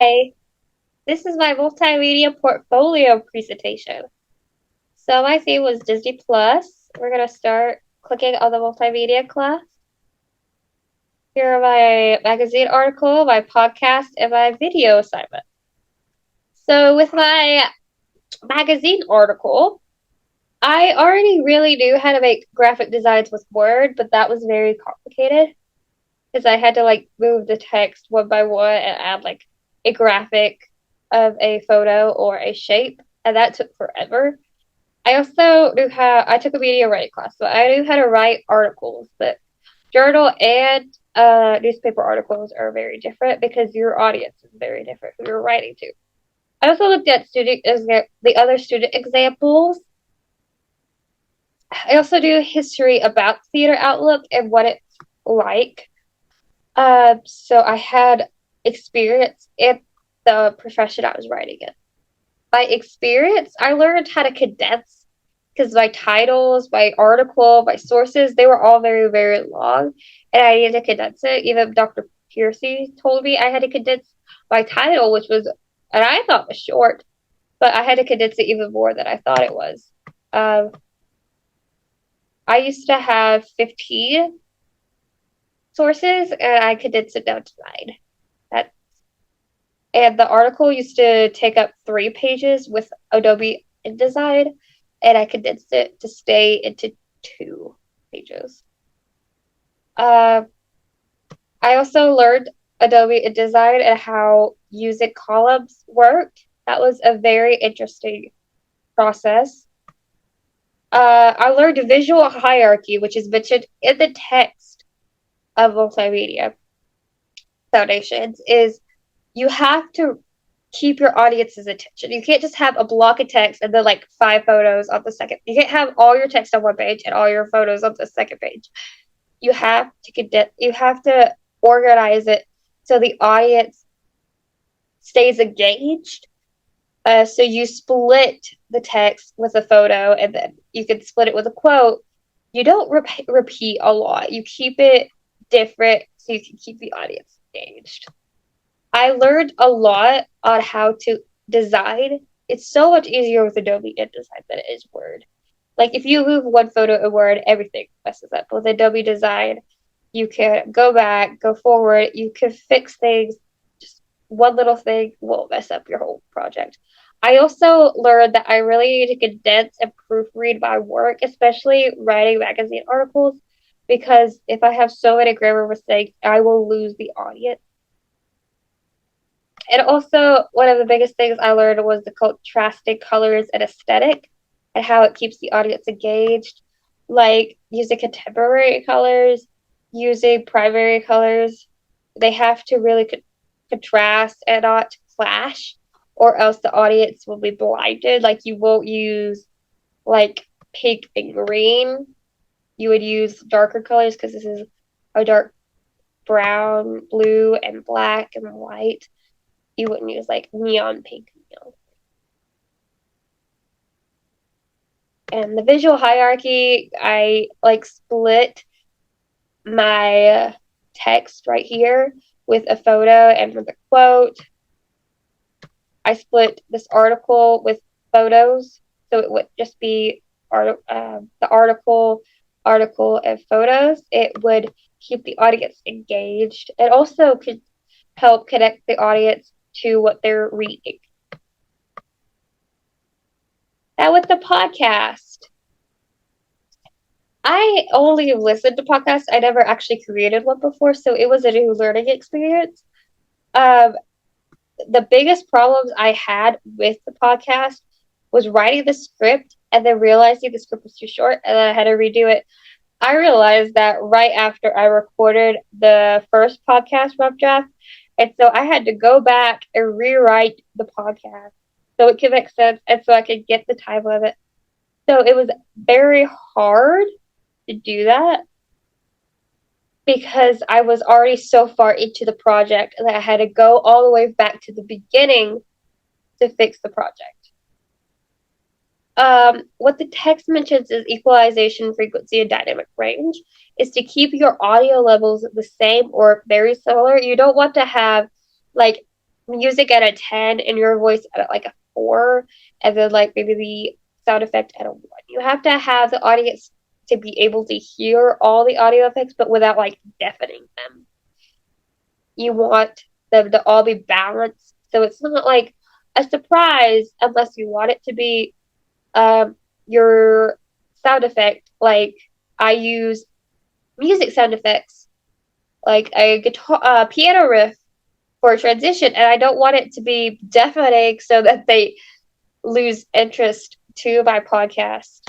Hi, this is my multimedia portfolio presentation. So my theme was Disney Plus. We're gonna start clicking on the multimedia class. Here are my magazine article, my podcast, and my video assignment. So with my magazine article, I already really knew how to make graphic designs with Word, but that was very complicated because I had to move the text one by one and add a graphic of a photo or a shape, and that took forever. I also knew how I took a media writing class, so I knew how to write articles. But journal and newspaper articles are very different because your audience is very different who you're writing to. I also looked at the other student examples. I also do history about Theater Outlook and what it's like. So I had experience in the profession I was writing in. By experience, I learned how to condense because my titles, my article, my sources, they were all very, very long, and I needed to condense it. Even Dr. Piercy told me I had to condense my title, which was, and I thought was short, but I had to condense it even more than I thought it was. Um, I used to have 15 sources, and I condensed it down to 9. That And the article used to take up 3 pages with Adobe InDesign, and I condensed it to stay into 2 pages. Uh, I also learned Adobe InDesign and how using columns worked. That was a very interesting process. I learned visual hierarchy, which is mentioned in the text of multimedia foundations, is you have to keep your audience's attention. You can't just have a block of text and then 5 photos on the second. You can't have all your text on one page and all your photos on the second page. You have to condense. You have to organize it so the audience stays engaged. So you split the text with a photo, and then you can split it with a quote. You don't repeat a lot. You keep it different so you can keep the audience engaged. I learned a lot on how to design. It's so much easier with Adobe InDesign than it is Word. Like if you move one photo in Word, everything messes up. With Adobe Design, you can go back, go forward, you can fix things. Just one little thing won't mess up your whole project. I also learned that I really need to condense and proofread my work, especially writing magazine articles, because if I have so many grammar mistakes, I will lose the audience. And also, one of the biggest things I learned was the contrasting colors and aesthetic and how it keeps the audience engaged. Like using contemporary colors, using primary colors, they have to really contrast and not clash, or else the audience will be blinded. Like you won't use like pink and green. You would use darker colors because this is a dark brown, blue, and black and white. You wouldn't use like neon pink, And the visual hierarchy, I split my text right here with a photo and with a quote. I split this article with photos, so it would just be the article, and photos. It would keep the audience engaged. It also could help connect the audience to what they're reading. Now with the podcast, I only listened to podcasts. I never actually created one before, so it was a new learning experience. Um, the biggest problems I had with the podcast was writing the script and then realizing the script was too short, and then I had to redo it. I realized that right after I recorded the first podcast rough draft, and so I had to go back and rewrite the podcast so it could make sense and so I could get the time limit. So it was very hard to do that because I was already so far into the project that I had to go all the way back to the beginning to fix the project. What the text mentions is equalization, frequency, and dynamic range is to keep your audio levels the same or very similar. You don't want to have like music at a 10 and your voice at like a 4, and then like maybe the sound effect at a 1. You have to have the audience to be able to hear all the audio effects, but without like deafening them. You want them to all be balanced, so it's not like a surprise unless you want it to be. Your sound effect, like I use music sound effects, like a guitar, piano riff for a transition, and I don't want it to be deafening so that they lose interest to my podcast.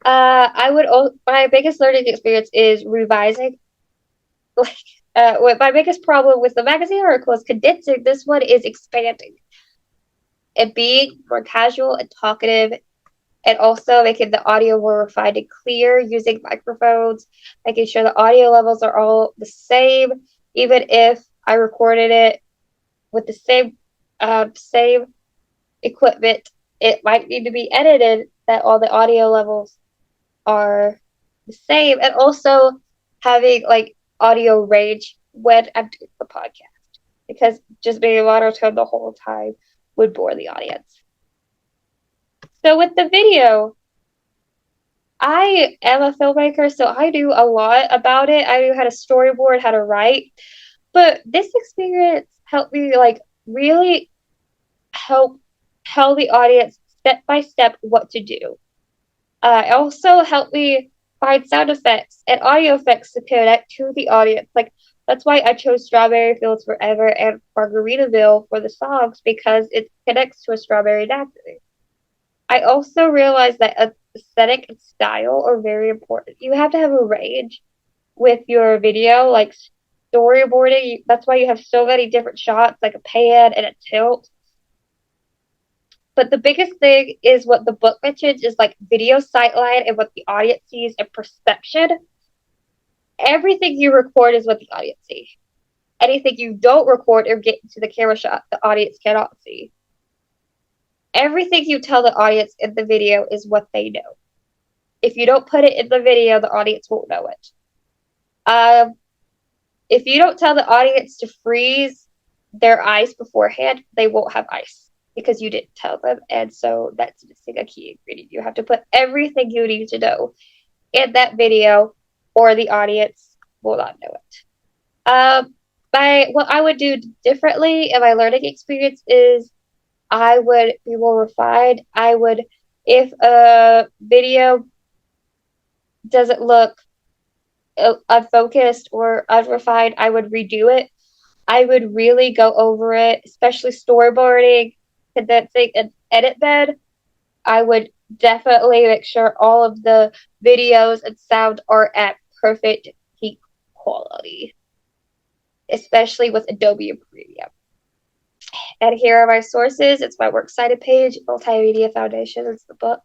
I would. My biggest learning experience is revising. Like, what my biggest problem with the magazine article is condensing. This one is expanding and being more casual and talkative, and also making the audio more refined and clear using microphones, making sure the audio levels are all the same, even if I recorded it with the same equipment. It might need to be edited that all the audio levels are the same, and also having like audio range when I'm doing the podcast, because just being monotone the whole time would bore the audience. So with the video, I am a filmmaker, so I do a lot about it. I knew how to storyboard, how to write, but this experience helped me like really help tell the audience step by step what to do. It also helped me find sound effects and audio effects to connect to the audience. Like that's why I chose Strawberry Fields Forever and Margaritaville for the songs, because it connects to a strawberry naturally. I also realized that aesthetic and style are very important. You have to have a range with your video, like storyboarding. That's why you have so many different shots, like a pan and a tilt. But the biggest thing is what the book mentions is like video sightline and what the audience sees and perception. Everything you record is what the audience sees. Anything you don't record or get into the camera shot, the audience cannot see. Everything you tell the audience in the video is what they know. If you don't put it in the video, the audience won't know it. If you don't tell the audience to freeze their ice beforehand, they won't have ice because you didn't tell them. And so that's missing a key ingredient. You have to put everything you need to know in that video, or the audience will not know it. What I would do differently in my learning experience is I would be more refined. I would, if a video doesn't look unfocused or unrefined, I would redo it. I would really go over it, especially storyboarding, condensing, and edit bed. I would definitely make sure all of the videos and sound are at perfect peak quality, especially with Adobe Premium. And here are my sources. It's my works cited page, Multimedia Foundation is the book.